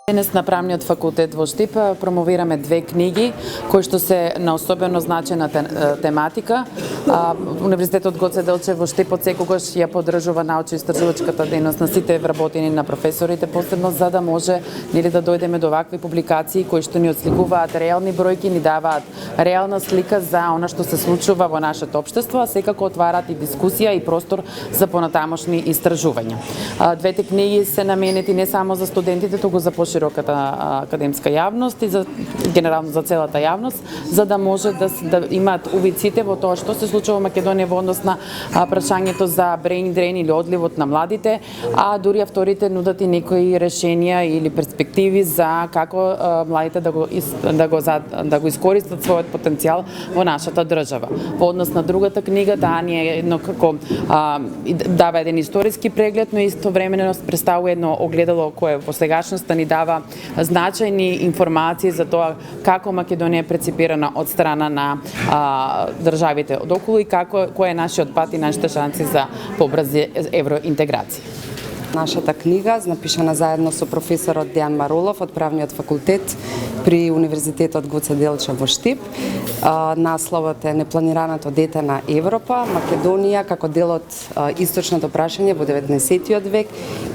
Денес на Правниот факултет во Штип промовираме две книги кои што се на особено значена тематика. Универзитетот Гоце Делчев во Штип секогаш ја поддржува научно-истражувачката дејност на сите вработени на професорите, посебно за да може да дојдеме до вакви публикации кои што ни отсликуваат реални бројки, ни даваат реална слика за она што се случува во нашето општество, а секако отвараат и дискусија и простор за понатамошни истражувања. Двете книги се наменети не само за студентите, туку за широката академска јавност и за генерално за целата јавност, за да може да имаат увид сите во тоа што се случува во Македонија во однос на прашањето за brain drain или одливот на младите, а дури авторите нудат и некои решенија или перспективи за како младите да го искористат својот потенцијал во нашата држава. Во однос на другата книга, таа ни е едно како дава еден историски преглед, но истовремено представува едно огледало кое во сегашноста ни дава значајни информации за тоа како Македонија е преципирана од страна на државите од околу и кој е нашиот пат и нашите шанси за побрзи евроинтеграција. Нашата книга, напишана заедно со професорот Дејан Маролов од Правниот факултет при Универзитетот Гоце Делчев во Штип. Насловот е Непланираното дете на Европа, Македонија како дел од источното прашање во 19. век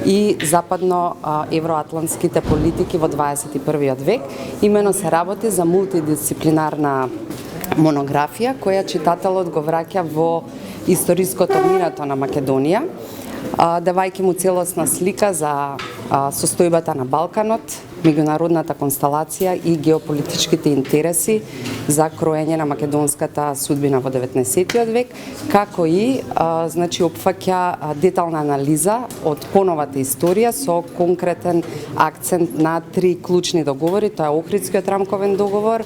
и западно-евроатлантските политики во 21. век. Имено се работи за мултидисциплинарна монографија која читателот го враќа во историското минато на Македонија, давајќи му целосна слика за состојбата на Балканот, меѓународната констелација и геополитичките интереси за кроење на македонската судбина во 19. век, како и опфаќа детална анализа од поновата историја со конкретен акцент на три клучни договори. Тоа е Охридскиот рамковен договор,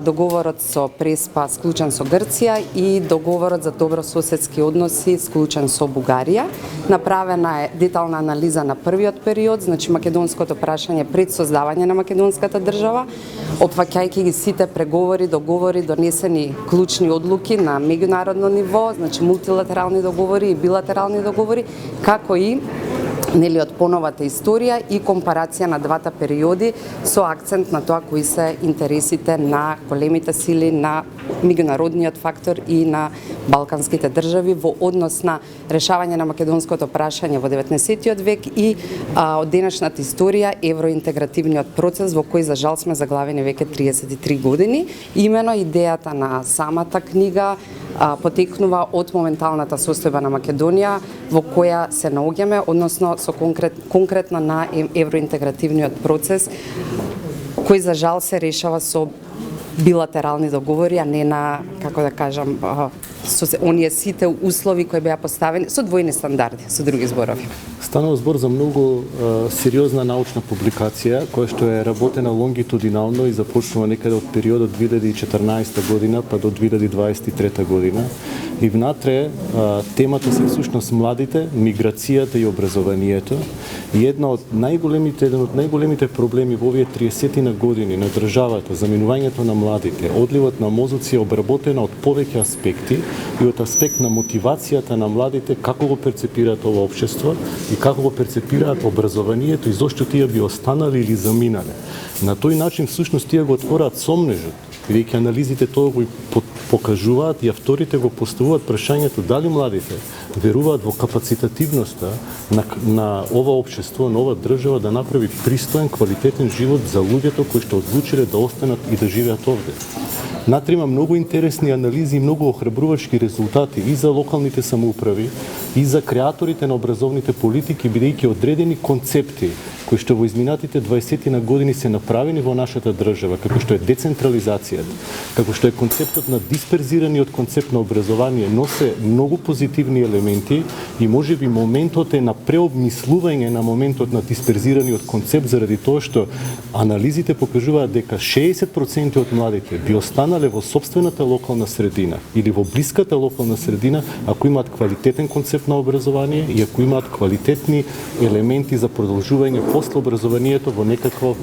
договорот со Преспа склучен со Грција и договорот за добрососедски односи склучен со Бугарија. Направена е детална анализа на првиот период, македонското прашање пред создавање на македонската држава, опфаќајќи ги сите преговори, договори, донесени клучни одлуки на меѓународно ниво, мултилатерални договори и билатерални договори, како и од поновата историја и компарација на двата периоди со акцент на тоа кои се интересите на големите сили, на меѓународниот фактор и на балканските држави во однос на решавање на македонското прашање во 19. век и од денешната историја евроинтегративниот процес во кој за жал сме заглавени веќе 33 години. Имено идејата на самата книга потекнува од моменталната состојба на Македонија во која се наоѓаме, односно со конкретно на евроинтегративниот процес кој за жал се решава со билатерални договори, а не на, како да кажам, со оние сите услови кои беа поставени со двојни стандарди, со други зборови. Станува збор за многу сериозна научна публикација која што е работена лонгитудинално и започнува некаде од периодот 2014 година па до 2023 година. И внатре темата се всушност младите, миграцијата и образованието. И еден од најголемите проблеми во овие 30 години на државата, заминувањето на младите, одливот на мозоци е обработена од повеќе аспекти и од аспект на мотивацијата на младите, како го перцепираат ова општество и како го перцепираат образованието и зошто тие би останали или заминале. На тој начин всушност тие го отвораат сомнежот, бидејќи анализите тоа го покажуваат и авторите го поставуваат прашањето дали младите веруваат во капацитативноста на ова општество, на ова држава да направи пристоен, квалитетен живот за луѓето кои што одлучиле да останат и да живеат овде. Внатре има многу интересни анализи и многу охрабрувачки резултати и за локалните самоуправи, и за креаторите на образовните политики, бидејќи одредени концепти кои што во изминатите 20 години се направени во нашата држава, како што е децентрализацијата, како што е концептот на дисперзираниот концепт на образование, носе многу позитивни елементи и можеби моментот е на преобмислување на моментот на дисперзираниот концепт, заради тоа што анализите покажуваат дека 60% од младите би останале во собствената локална средина или во блиската локална средина ако имаат квалитетен концепт на образование и ако имаат квалитетни елементи за продолжување после образованието во некакво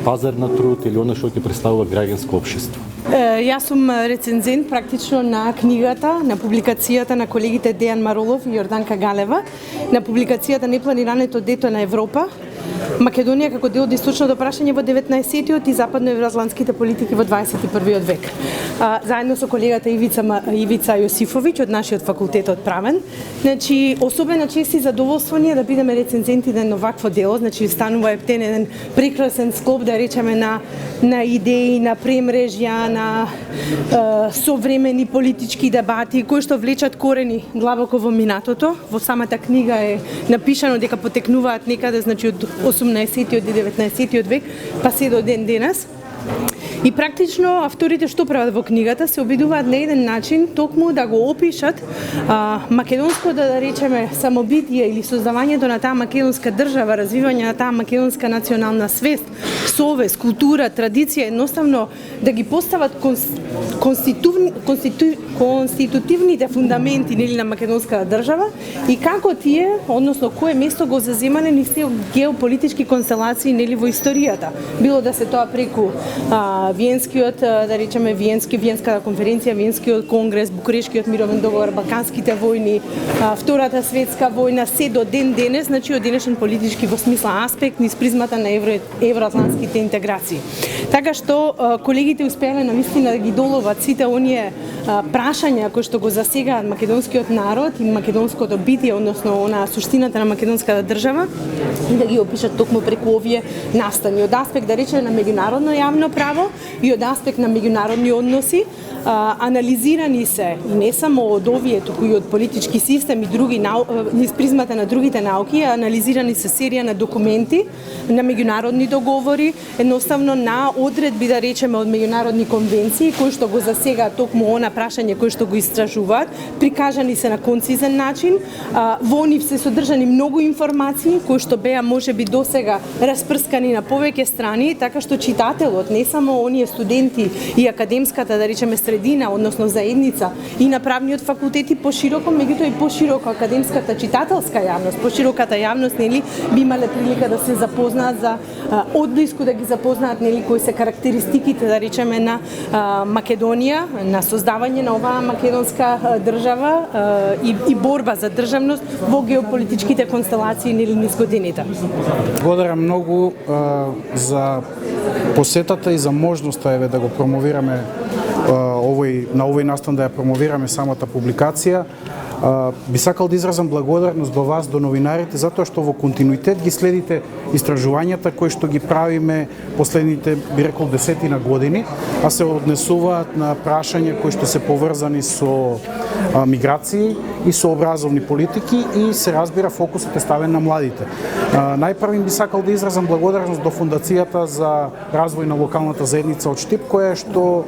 пазар на труд или она што ќе представува граѓанско општество. Јас сум рецензент практично на книгата, на публикацијата на колегите Дејан Маролов и Јорданка Галева, на публикацијата Непланираното дете на Европа, Македонија како дел од источното прашање во 19-тиот и западноевроатлантските политики во 21-виот век. Заедно со колегата Ивица Јосифовиќ од нашиот факултет правен. Значи, особено чести задоволство ни е да бидеме рецензенти на овакво дело, значи станува ептен еден прекрасен склоп, да речеме, на идеи, на премрежја, на современи политички дебати кои што влечат корени длабоко во минатото. Во самата книга е напишано дека потекнуваат некаде, значи, од 18-тиот и 19-тиот век, па се до ден денес. И практично авторите што прават во книгата се обидуваат на еден начин токму да го опишат македонското, да речеме, самобитие или создавањето на таа македонска држава, развивање на таа македонска национална свест, совест, култура, традиција, едноставно да ги постават конститутивните фундаменти, нели, на македонската држава и како тие, односно кое место го заземале низ тие геополитички констелации, нели, во историјата. Било да се тоа преку Виенскиот, да речеме, Виенската конференција, Виенскиот конгрес, Букурешткиот мировен договор, Балканските војни, Втората светска војна, се до ден денес, значи од денешен политички во смисла аспект низ призмата на евроатлантските интеграции. Така што колегите успеале навистина да ги доловат сите оние прашања кои што го засегаат македонскиот народ и македонското битие, односно она суштината на македонската држава, и да ги опишат токму преку овие настани. Од аспект, да речеме, на меѓународно јавно право и од аспект на меѓународни односи, анализирани се не само од овие, туку и од политички систем и други низ призмата на другите науки, анализирани се серија на документи, на меѓународни договори, едноставно на одредби, да речеме, од меѓународни конвенции кои што го засегаат токму она прашање кои што го истражуваат, прикажани се на концизен начин. Во нив се содржани многу информации кои што беа можеби досега распрскани на повеќе страни, така што читателот, не само оние студенти и академската, да речеме, средина, односно заедница и на правниот факултет и пошироко, меѓутоа и пошироко академската читателска јавност, пошироката јавност, нели, би имале прилика да се запознаат за одблиску, да ги запознаат, нели, кои се карактеристиките, да речеме, на Македонија, на создавање на оваа македонска држава и борба за државност во геополитичките констелации, нели, низ годините. Благодарам многу за посетата и за можноста еве да го промовираме на овој настан, да ја промовираме самата публикација. Би сакал да изразам благодарност до вас, до новинарите, затоа што во континуитет ги следите истражувањата кои што ги правиме последните, би рекол, 10 години, а се однесуваат на прашања кои што се поврзани со миграции и со образовни политики и се разбира фокусот е ставен на младите. Најпрвим би сакал да изразам благодарност до Фондацијата за развој на локалната заедница од Штип, која што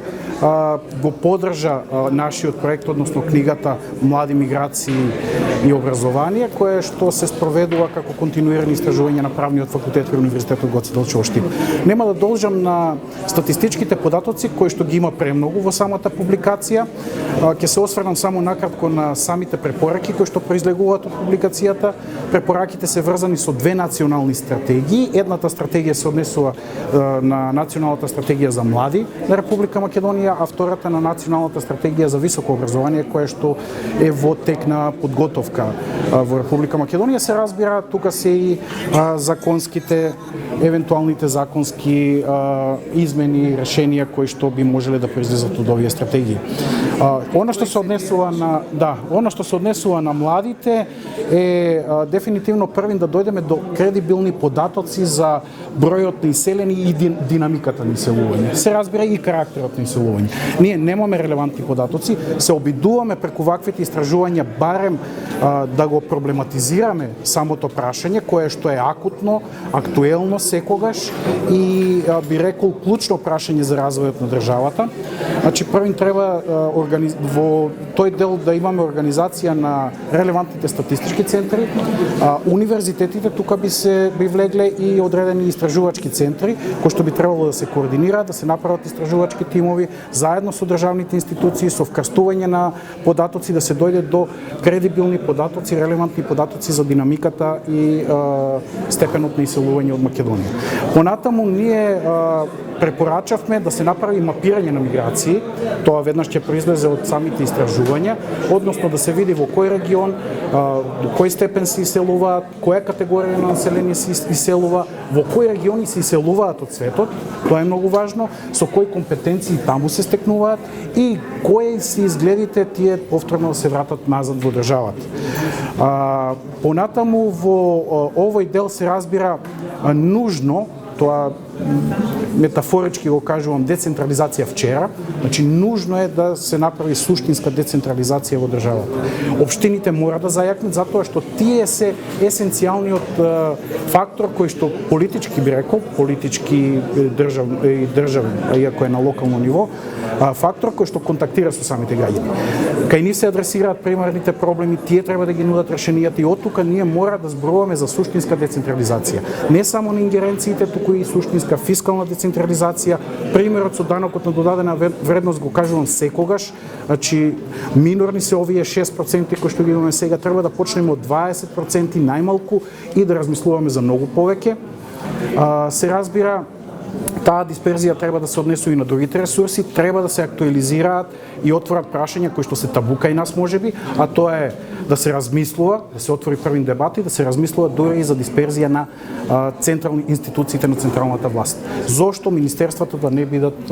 го поддржа нашиот проект, односно книгата Млади миграции и образование, кое што се спроведува како континуирани истражувања на правниот факултет при Универзитетот Гоце Делчев Штип. Нема да должам на статистичките податоци кои што ги има премногу во самата публикација. Ќе се осврнам само накратко на самите препораки кои што произлегуваат од публикацијата. Препораките се врзани со две национални стратегии. Едната стратегија се однесува на националната стратегија за млади на Република Македонија, а втората на националната стратегија за високо образование, која што е во тек на подготовка во Република Македонија. Се разбира, тука се и законските, евентуалните законски измени, решенија кои што би можеле да произлезат од овие стратегии. Она што се однесува на младите е дефинитивно првин да дојдеме до кредибилни податоци за бројот на иселени и динамиката на иселување. Се разбира и карактерот на иселување. Ние немаме релевантни податоци, се обидуваме преку ваквите истражувања барем да го проблематизираме самото прашање кое што е акутно, актуелно секогаш и би рекол клучно прашање за развојот на државата. Значи првин треба во тој дел да имаме организација на релевантните статистички центри, универзитетите тука би влегле и одредени истражувачки центри кои што би требало да се координираат, да се направат истражувачки тимови заедно со државните институции, со вкрстување на податоци, да се дојде до кредибилни податоци, релевантни податоци за динамиката и степенот на иселување од Македонија. Понатаму ние препорачавме да се направи мапирање на миграции, тоа веднаш ќе произлезе од самите истражувања, односно да се види во кој регион, до кој степен се иселуваат, која категорија на население се иселува, во кои региони се иселуваат од светот, тоа е многу важно, со кои компетенции таму се стекнуваат и кои се изгледите тие повторно да се вратат назад во државата. Понатаму во овој дел се разбира нужно, тоа метафорички го кажувам, децентрализација вчера, значи нужно е да се направи суштинска децентрализација во државата. Општините мора да зајакнат затоа што тие се есенцијалниот фактор кој што политички би рекол, политички државен, иако е на локално ниво, фактор кој што контактира со самите граѓани. Кај нив се адресираат примерните проблеми, тие треба да ги нудат решенијата и оттука ние мора да зборуваме за суштинска децентрализација. Не само на ингеренциите, туку и суштинска фискална децентрализација. Примерот со данокот на додадена вредност го кажувам секогаш, значи минорни се овие 6% кои што ги имаме сега, треба да почнеме од 20% најмалку и да размислуваме за многу повеќе. Се разбира, таа дисперзија треба да се однесува и на другите ресурси, треба да се актуализираат и отворат прашања кои што се табу кај нас можеби, а тоа е да се размислува, да се отвори првин дебат и да се размислува дури и за дисперзија на централни институциите на централната власт. Зошто министерствата да не бидат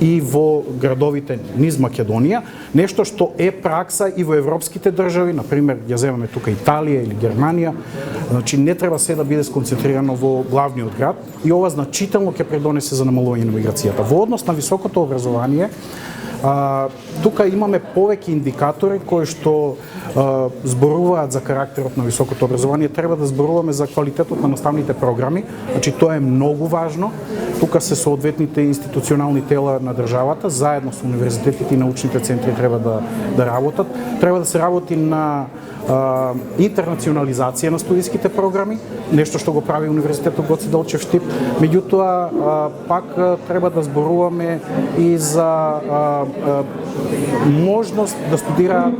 и во градовите низ Македонија, нешто што е пракса и во европските држави, например, ја земаме тука Италија или Германија, значи не треба се да биде сконцентрирано во главниот град и ова значително ќе предонесе за намалување на миграцијата. Во однос на високото образование, тука имаме повеќе индикатори кои што зборуваат за карактерот на високото образование. Треба да зборуваме за квалитетот на наставните програми, значи тоа е многу важно. Тука се соодветните институционални тела на државата, заедно со универзитетите и научните центри треба да работат. Треба да се работи на интернационализација на студиските програми, нешто што го прави Универзитетот Гоце Делчев Штип. Меѓутоа, пак треба да зборуваме и за можност да студираат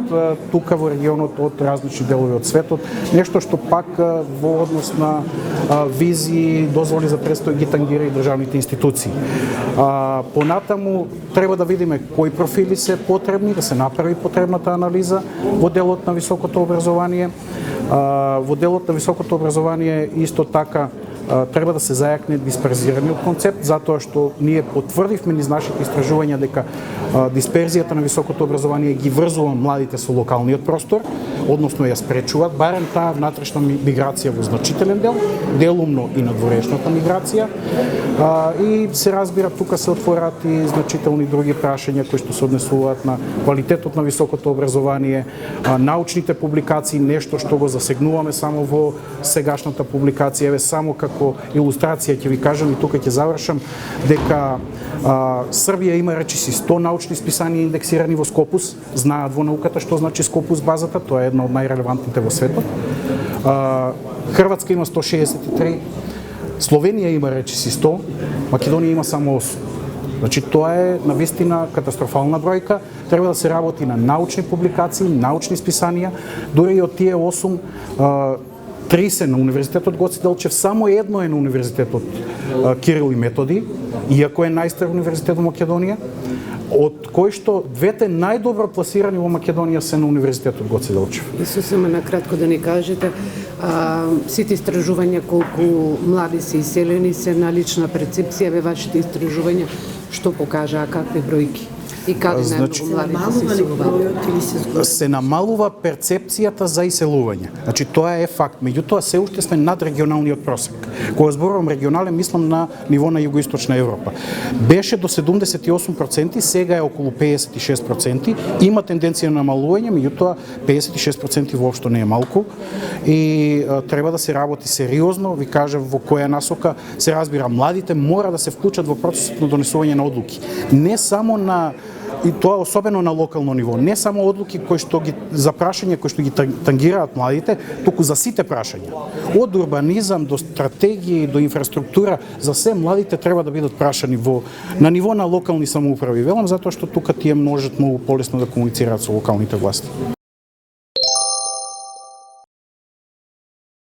тука во регионот од различни делови од светот, нешто што пак во однос на визии, дозволи за престој ги тангира и државните институции. Понатаму треба да видиме кои профили се потребни, да се направи потребната анализа во делот на високото образование. Во делот на високото образование исто така треба да се зајакне дисперзираниот концепт, затоа што ние потврдивме низ нашите истражувања дека дисперзијата на високото образование ги врзува младите со локалниот простор, односно ја спречуваат, барем таа внатрешна миграција во значителен дел, делумно и надворешната миграција. И се разбира, тука се отвораат и значителни други прашања кои што се однесуваат на квалитетот на високото образование, научните публикации, нешто што го засегнуваме само во сегашната публикација, само како илустрација ќе ви кажам и тука ќе завршам дека Србија има речиси 100 научни списанија индексирани во Скопус, знаат во науката што значи Скопус базата, тоа е една од најрелевантните во светот. Хрватска има 163, Словенија има речиси 100, Македонија има само 8. Значи тоа е навистина катастрофална бројка, треба да се работи на научни публикации, научни списанија, дури и од тие 8 3 се на Универзитетот Гоце Делчев, само едно е на Универзитетот Кирил и Методи, иако е најстар универзитет во Македонија, од кој што двете најдобро пласирани во Македонија се на Универзитетот Гоце Делчев. И сосема накратко да ни кажете, сите истражувања колку млади се иселени се на лична перцепција, ве вашите истражувања што покажаа, какви бројки? И каде најмногу младите се иселуваат? Се намалува перцепцијата за иселување. Значи тоа е факт. Меѓутоа се уште сме над регионалниот просек. Кога зборувам регионален, мислам на ниво на југоисточна Европа. Беше до 78%, сега е околу 56%. Има тенденција на намалување, меѓутоа 56% воопшто не е малку и треба да се работи сериозно. Ви кажав во која насока се разбира, младите мора да се вклучат во процесот на донесување на одлуки. Не само на и тоа особено на локално ниво, не само одлуки кои што ги за прашања кои што ги тангираат младите, туку за сите прашања. Од урбанизам до стратегии до инфраструктура, за се младите треба да бидат прашани на ниво на локални самоуправи. Велам затоа што тука тие можат многу полесно да комуницираат со локалните власти.